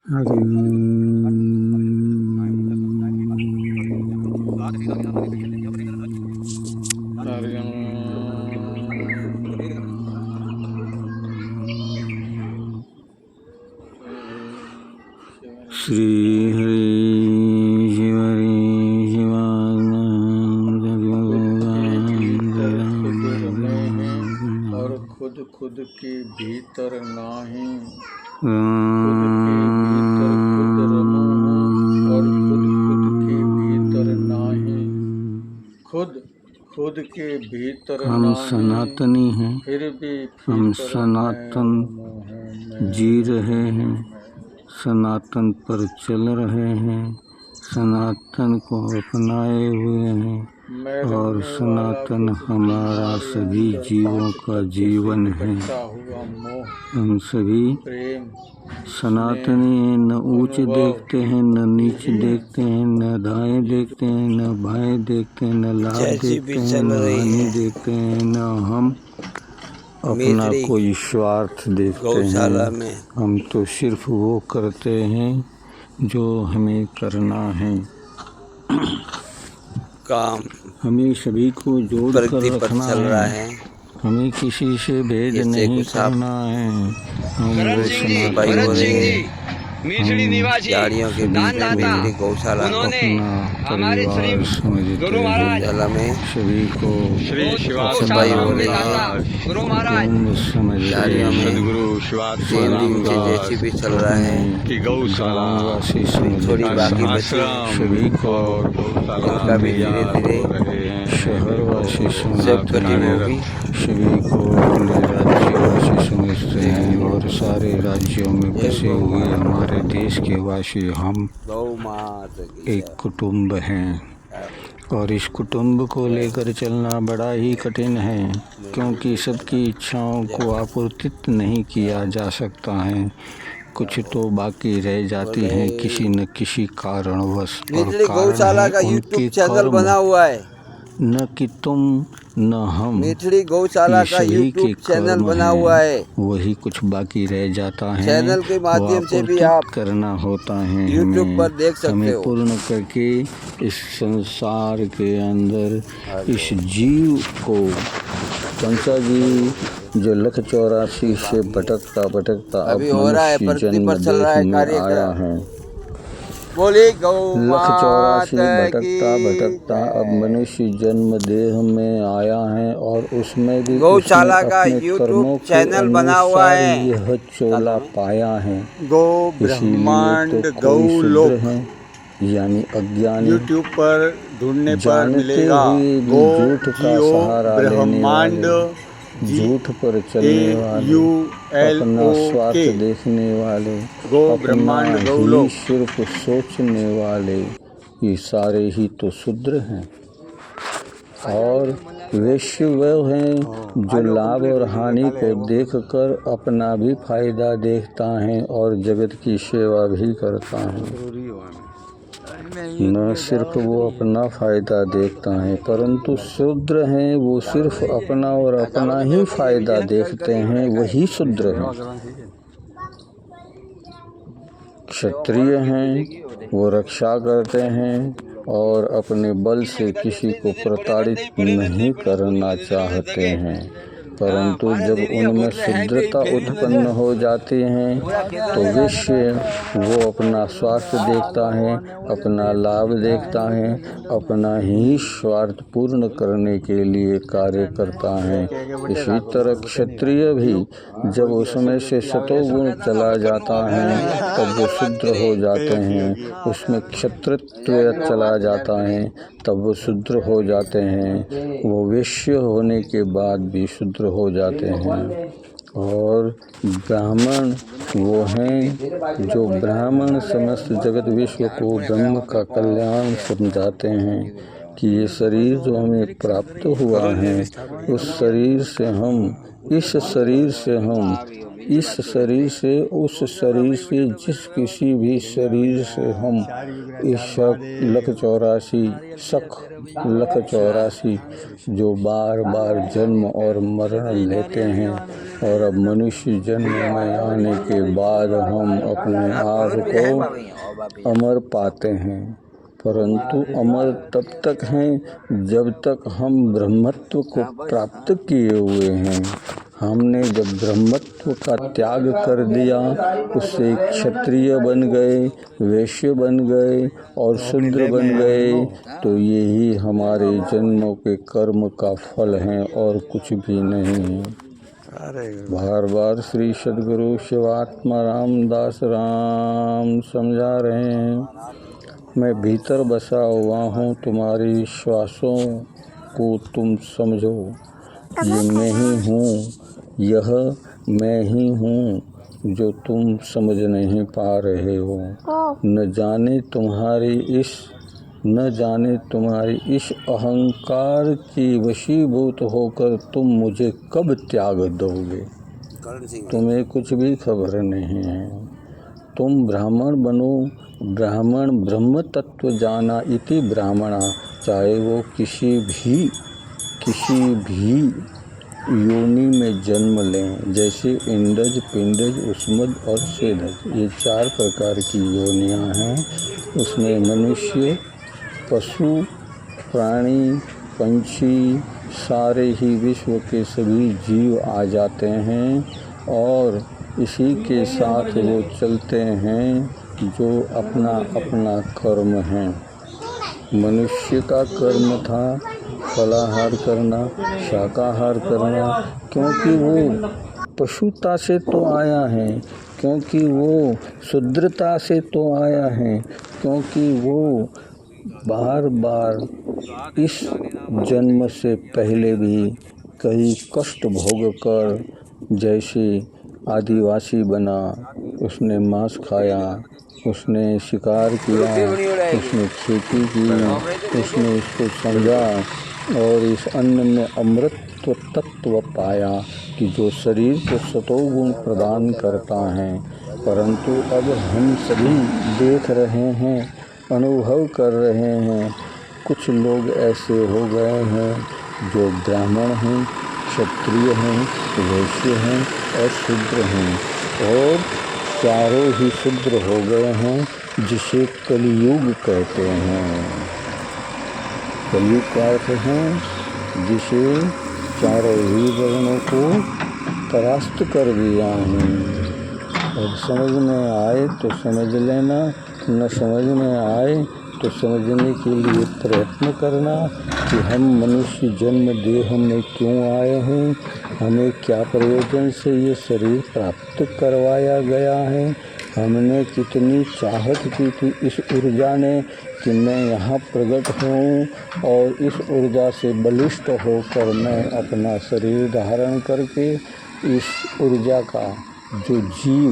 हरि श्री हरि शिव हरि शिवानंद और खुद खुद के भीतर नाही, खुद के भीतर हम नाही, सनातनी हैं, फिर भी हम सनातन जी रहे हैं, सनातन पर चल रहे हैं, सनातन को अपनाए हुए हैं और सनातन हमारा सभी जीवों का जीवन है। हम सभी सनातनी हैं, न ऊंच देखते हैं, न नीच देखते हैं, न दाएं देखते हैं, न बाएं देखते हैं, न लाभ देखते हैं, न हानि देखते हैं, न हम अपना कोई स्वार्थ देखते हैं। हम तो सिर्फ वो करते हैं जो हमें करना है। काम हमें सभी को जोड़ कर रखना है, हमें किसी से भेद नहीं करना है। हम झाड़ियों के बीच में मिश्री गौशाला हमारे गुरु महाराज सभी को सफाई हो रही है। झाड़ियों में नीचे जैसी भी चल रहा है, थोड़ी बाकी बची है। सभी को इनका भी धीरे धीरे शहरवासी सब कटिंग होगी। सभी को अपने राज्यवासी समझते हैं और सारे राज्यों में बसे हुए हमारे देश के वासी हम एक कुटुंब हैं और इस कुटुंब को लेकर चलना बड़ा ही कठिन है, क्योंकि सबकी इच्छाओं को आपूर्तित नहीं किया जा सकता है। कुछ तो बाकी रह जाती हैं किसी न किसी कारणवश, और गौशाला का यूट्यूब चैनल बना हुआ है। न कि तुम न हम, मिठड़ी गौशाला का यूट्यूब चैनल बना हुआ है। वही कुछ बाकी रह जाता है। चैनल के माध्यम से भी आप करना होता है यूट्यूब पर देख सकते हमें हो। पूर्ण करके इस संसार के अंदर इस जीव को, कंसा जी जो 184 से भटकता अभी हो रहा है, पृथ्वी पर चल रहा है कार्यक्रम। है। बोले गौ 184 भटकता अब मनुष्य जन्म देह में आया है और उसमें भी गौशाला का यूट्यूब चैनल बना हुआ है। यह चोला पाया है। गौ ब्रह्मांड गौ लोक है, यानी अज्ञानी यूट्यूब पर ढूंढने पर मिलेगा। गो जियो ब्रह्मांड झूठ पर चलने वाले, अपना स्वार्थ देखने वाले, गो ब्रह्मांड गौ लोक सिर्फ सोचने वाले, ये सारे ही तो शूद्र हैं। और वैश्य वह हैं जो लाभ और हानि को देखकर अपना भी फायदा देखता है और जगत की सेवा भी करता है। न सिर्फ वो अपना फायदा देखता है, परंतु शूद्र हैं वो सिर्फ अपना और अपना ही फायदा देखते हैं, वही शूद्र हैं। क्षत्रिय हैं वो रक्षा करते हैं और अपने बल से किसी को प्रताड़ित नहीं करना चाहते हैं, परंतु जब उनमें शुद्धता उत्पन्न हो जाती है तो वैश्य वो अपना स्वार्थ देखता है, अपना लाभ देखता है, अपना ही स्वार्थ पूर्ण करने के लिए कार्य करता है। इसी तरह क्षत्रिय भी जब उसमें से सतोगुण चला जाता है तब वो शूद्र हो जाते हैं, उसमें क्षत्रित्व चला जाता है तब वो शूद्र हो जाते हैं। वो वैश्य होने के बाद भी शूद्र हो जाते हैं। और ब्राह्मण वो हैं जो ब्राह्मण समस्त जगत विश्व को ब्रह्म का कल्याण समझाते हैं कि ये शरीर जो हमें प्राप्त हुआ है, इस शरीर से हम इस शरीर से, उस शरीर से, जिस किसी भी शरीर से हम इस शक लख 84 जो बार बार जन्म और मरण लेते हैं, और अब मनुष्य जन्म में आने के बाद हम अपने आप को अमर पाते हैं। परंतु अमर तब तक हैं जब तक हम ब्रह्मत्व को प्राप्त किए हुए हैं। हमने जब ब्रह्मत्व का त्याग कर दिया, उससे क्षत्रिय बन गए, वैश्य बन गए और शूद्र बन गए, तो यही हमारे जन्मों के कर्म का फल है और कुछ भी नहीं है। बार बार श्री सद्गुरु शिवात्मा रामदास राम समझा रहे हैं, मैं भीतर बसा हुआ हूँ, तुम्हारी श्वासों को तुम समझो। ये मैं ही हूँ, यह मैं ही हूँ जो तुम समझ नहीं पा रहे हो। न जाने तुम्हारी इस अहंकार की वशीभूत होकर तुम मुझे कब त्याग दोगे। तुम्हें कुछ भी खबर नहीं है। तुम ब्राह्मण बनो, ब्राह्मण ब्रह्म तत्व जाना इति ब्राह्मणा, चाहे वो किसी भी योनि में जन्म लें, जैसे इंद्रज, पिंडज, उष्मज और स्वेदज, ये 4 प्रकार की योनियां हैं। उसमें मनुष्य, पशु, प्राणी, पंछी, सारे ही विश्व के सभी जीव आ जाते हैं और इसी के साथ वो चलते हैं जो अपना अपना कर्म है। मनुष्य का कर्म था फलाहार करना, शाकाहार करना, क्योंकि वो पशुता से तो आया है, क्योंकि वो शूद्रता से तो आया है, क्योंकि वो बार बार इस जन्म से पहले भी कई कष्ट भोग कर, जैसे आदिवासी बना, उसने मांस खाया, उसने शिकार किया, उसने खेती की, उसने इसको समझा और इस अन्न में अमृतत्व तत्व पाया कि जो शरीर को सतोगुण प्रदान करता है। परंतु अब हम सभी देख रहे हैं, अनुभव कर रहे हैं, कुछ लोग ऐसे हो गए हैं जो ब्राह्मण हैं, क्षत्रिय हैं, वैश्य हैं और शूद्र हैं, और चारों ही शूद्र हो गए हैं, जिसे कलियुग कहते हैं। कलियुग का अर्थ है जिसे चारों ही वर्णों को परास्त कर दिया है। और समझ में आए तो समझ लेना, न समझ में आए तो समझने के लिए प्रयत्न करना कि हम मनुष्य जन्म देह में क्यों आए हैं, हमें क्या प्रयोजन से ये शरीर प्राप्त करवाया गया है। हमने कितनी चाहत की थी इस ऊर्जा ने कि मैं यहाँ प्रकट हूँ और इस ऊर्जा से बलिष्ठ होकर मैं अपना शरीर धारण करके इस ऊर्जा का जो जीव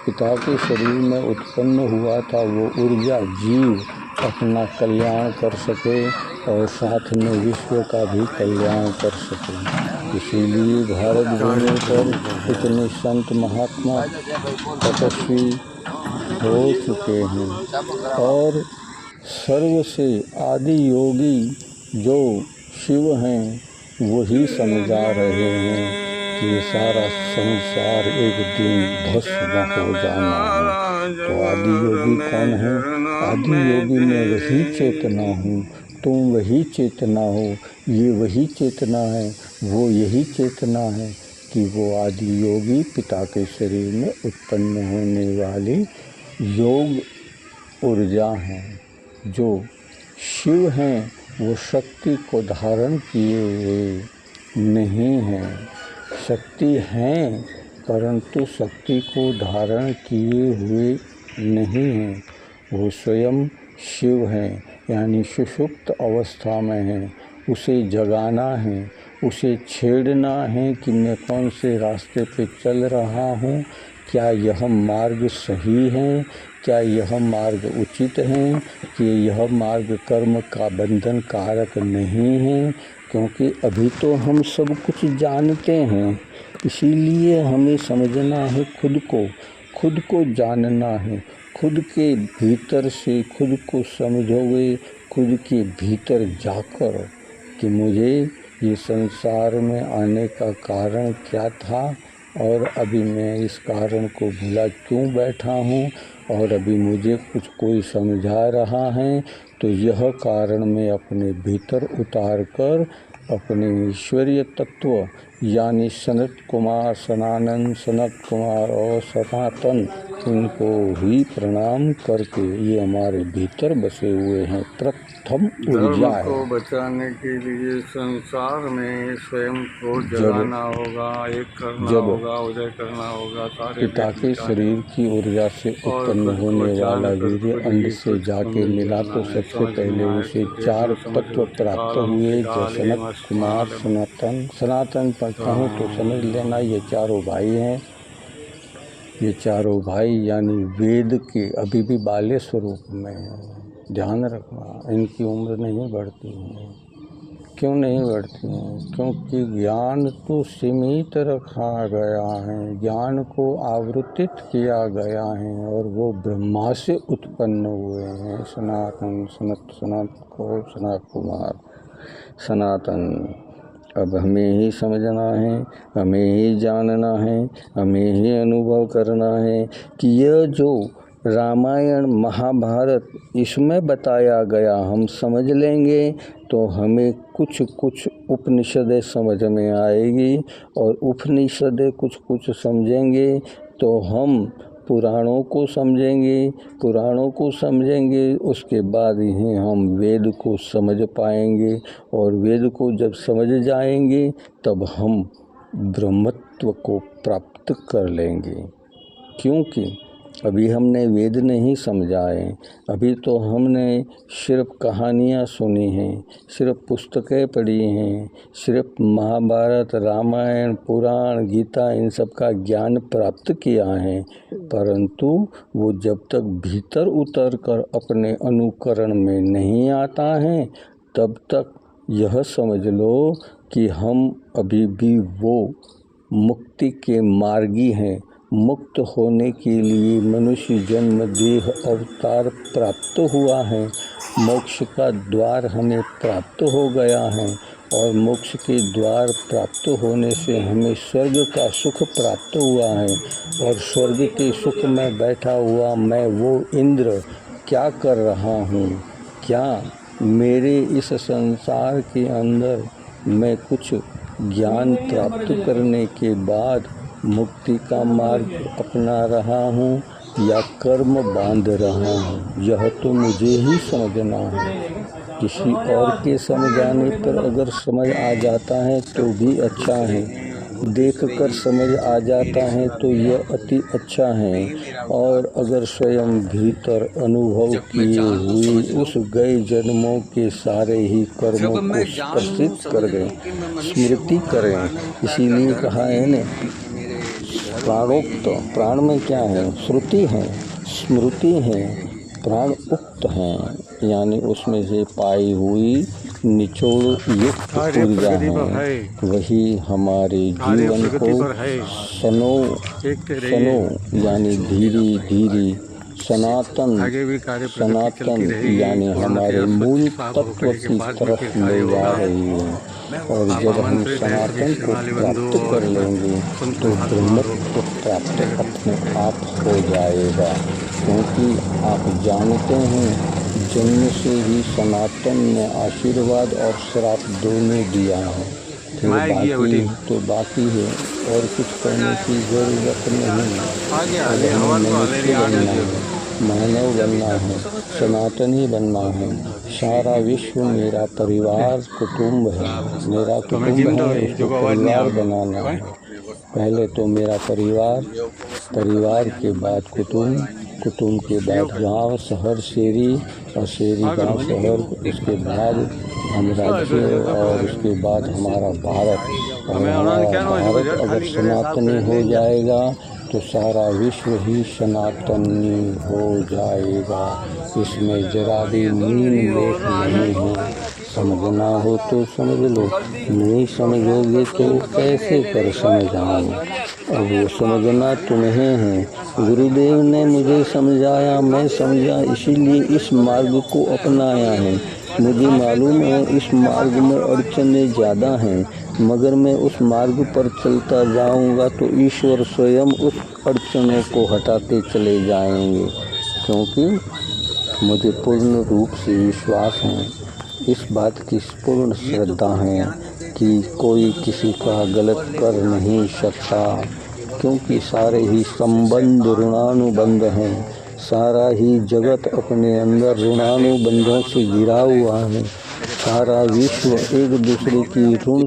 पिता के शरीर में उत्पन्न हुआ था, वो ऊर्जा जीव अपना कल्याण कर सके और साथ में विश्व का भी कल्याण कर सके। इसीलिए भारत भूमि पर इतने संत महात्मा तपस्वी हो चुके हैं और सर्व से आदि योगी जो शिव हैं वही समझा रहे हैं कि ये सारा संसार एक दिन भस्म हो जाना है। तो आदि योगी कौन है? आदि योगी मैं वही चेतना हूँ, तुम वही चेतना हो, ये वही चेतना है, वो यही चेतना है कि वो आदि योगी पिता के शरीर में उत्पन्न होने वाली योग ऊर्जा है। जो शिव हैं वो शक्ति को धारण किए हुए नहीं हैं, शक्ति हैं परंतु शक्ति को धारण किए हुए नहीं हैं। वो स्वयं शिव हैं, यानी सुषुप्त अवस्था में हैं। उसे जगाना है, उसे छेड़ना है कि मैं कौन से रास्ते पे चल रहा हूँ, क्या यह मार्ग सही है, क्या यह मार्ग उचित है, कि यह मार्ग कर्म का बंधन कारक नहीं है। क्योंकि अभी तो हम सब कुछ जानते हैं, इसीलिए हमें समझना है खुद को जानना है। खुद के भीतर से खुद को समझोगे, खुद के भीतर जाकर कि मुझे ये संसार में आने का कारण क्या था और अभी मैं इस कारण को भुला क्यों बैठा हूँ और अभी मुझे कुछ कोई समझा रहा है, तो यह कारण मैं अपने भीतर उतार कर अपने ईश्वरीय तत्व यानी सनत कुमार, सनानंद, सनत कुमार और सनातन, इनको ही प्रणाम करके ये हमारे भीतर बसे हुए हैं प्रथम ऊर्जा धर्म को है। बचाने के लिए संसार में स्वयं को जगाना होगा, एक करना होगा, उदय करना होगा। सारे पिता के शरीर की ऊर्जा से उत्पन्न होने वाला वीर्य अंड से जाके मिला तो सबसे पहले उसे 4 तत्व प्राप्त हुए, जो सनत कुमार, सनातन पर कहूँ तो समझ लेना ये चारों भाई हैं। ये चारों भाई यानी वेद के अभी भी बाल्य स्वरूप में हैं। ध्यान रखना, इनकी उम्र नहीं बढ़ती है। क्यों नहीं बढ़ती हैं? क्योंकि ज्ञान तो सीमित रखा गया है, ज्ञान को आवृत्तित किया गया है और वो ब्रह्मा से उत्पन्न हुए हैं। सनातन, सनत कुमार, सनातन। अब हमें ही समझना है, हमें ही जानना है, हमें ही अनुभव करना है कि यह जो रामायण महाभारत इसमें बताया गया हम समझ लेंगे तो हमें कुछ उपनिषदें समझ में आएगी और उपनिषदें कुछ समझेंगे तो हम पुराणों को समझेंगे, उसके बाद ही हम वेद को समझ पाएंगे और वेद को जब समझ जाएंगे तब हम ब्रह्मत्व को प्राप्त कर लेंगे। क्योंकि अभी हमने वेद नहीं समझाए, अभी तो हमने सिर्फ कहानियाँ सुनी हैं, सिर्फ पुस्तकें पढ़ी हैं, सिर्फ महाभारत, रामायण, पुराण, गीता इन सब का ज्ञान प्राप्त किया है, परंतु वो जब तक भीतर उतर कर अपने अनुकरण में नहीं आता है तब तक यह समझ लो कि हम अभी भी वो मुक्ति के मार्गी हैं। मुक्त होने के लिए मनुष्य जन्म देह अवतार प्राप्त हुआ है, मोक्ष का द्वार हमें प्राप्त हो गया है और मोक्ष के द्वार प्राप्त होने से हमें स्वर्ग का सुख प्राप्त हुआ है और स्वर्ग के सुख में बैठा हुआ मैं वो इंद्र क्या कर रहा हूँ? क्या मेरे इस संसार के अंदर मैं कुछ ज्ञान प्राप्त करने के बाद मुक्ति का मार्ग अपना रहा हूँ या कर्म बांध रहा हूँ? यह तो मुझे ही समझना है। किसी और के समझाने पर अगर समझ आ जाता है तो भी अच्छा है, देख कर समझ आ जाता है तो यह अति अच्छा है, और अगर स्वयं भीतर अनुभव किए हुए उस गए जन्मों के सारे ही कर्मों को स्पर्शित कर दें, स्मृति करें। इसीलिए कहा है ने प्राणोक्त, प्राण में क्या है? श्रुति है, स्मृति है, प्राण उक्त हैं, यानी उसमें से पाई हुई निचोड़ युक्त ऊर्जा है, वही हमारे जीवन को सनो यानी धीरे सनातन यानी हमारे मूल तत्व की तरफ ले जा रही है। और जब हम सनातन को प्राप्त कर लेंगे तो ब्रह्मत्व प्राप्त अपने आप हो जाएगा, क्योंकि आप जानते हैं जन्म से ही सनातन ने आशीर्वाद और श्राप दोनों दिया है। फिर बाकी है और कुछ करने की ज़रूरत नहीं है। मानव बनना है, सनातनी बनना है। सारा विश्व मेरा परिवार कुटुंब है, मेरा कुटुंब है, उसको परिवार बनाना है। पहले तो मेरा परिवार के बाद कुटुंब के बाद गांव, शहर, शेरी और शेरी, गांव, शहर, उसके बाद हम राज्य और उसके बाद हमारा भारत। और हमारा भारत अगर सनातनी हो जाएगा तो सारा विश्व ही सनातनी हो जाएगा। इसमें जरा भी नील लेख नहीं है। समझना हो तो समझ लो, नहीं समझोगे तो कैसे कर समझाऊं। अब वो समझना तुम्हें है। गुरुदेव ने मुझे समझाया, मैं समझा, इसीलिए इस मार्ग को अपनाया है। मुझे मालूम है इस मार्ग में अड़चनें ज़्यादा हैं, मगर मैं उस मार्ग पर चलता जाऊंगा तो ईश्वर स्वयं उस अड़चनों को हटाते चले जाएंगे, क्योंकि मुझे पूर्ण रूप से विश्वास है, इस बात की पूर्ण श्रद्धा है कि कोई किसी का गलत कर नहीं सकता, क्योंकि सारे ही संबंध ऋणानुबंध हैं। सारा ही जगत अपने अंदर ऋणानुबंधों से घिरा हुआ है। सारा विश्व एक दूसरे की ऋण